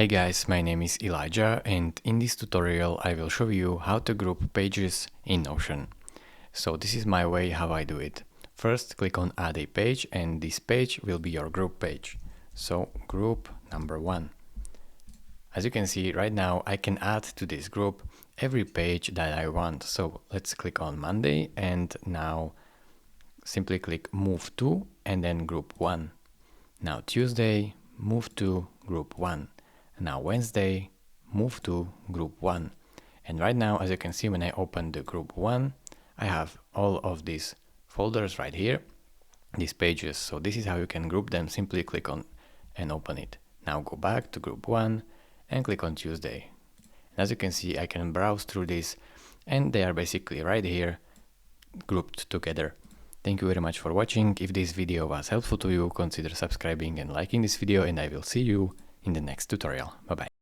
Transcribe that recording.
Hey guys, my name is Elijah and in this tutorial I will show you how to group pages in Notion. So this is my way how I do it. First click on add a page and this page will be your group page. So group number 1. As you can see right now I can add to this group every page that I want. So let's click on Monday and now simply click move to and then group 1. Now Tuesday, move to group 1. Now Wednesday, move to group 1. And right now, as you can see, when I open the group 1, I have all of these folders right here, these pages. So this is how you can group them. Simply click on and open it. Now go back to group 1 and click on Tuesday. And as you can see, I can browse through this and they are basically right here grouped together. Thank you very much for watching. If this video was helpful to you, consider subscribing and liking this video, and I will see you in the next tutorial. Bye bye.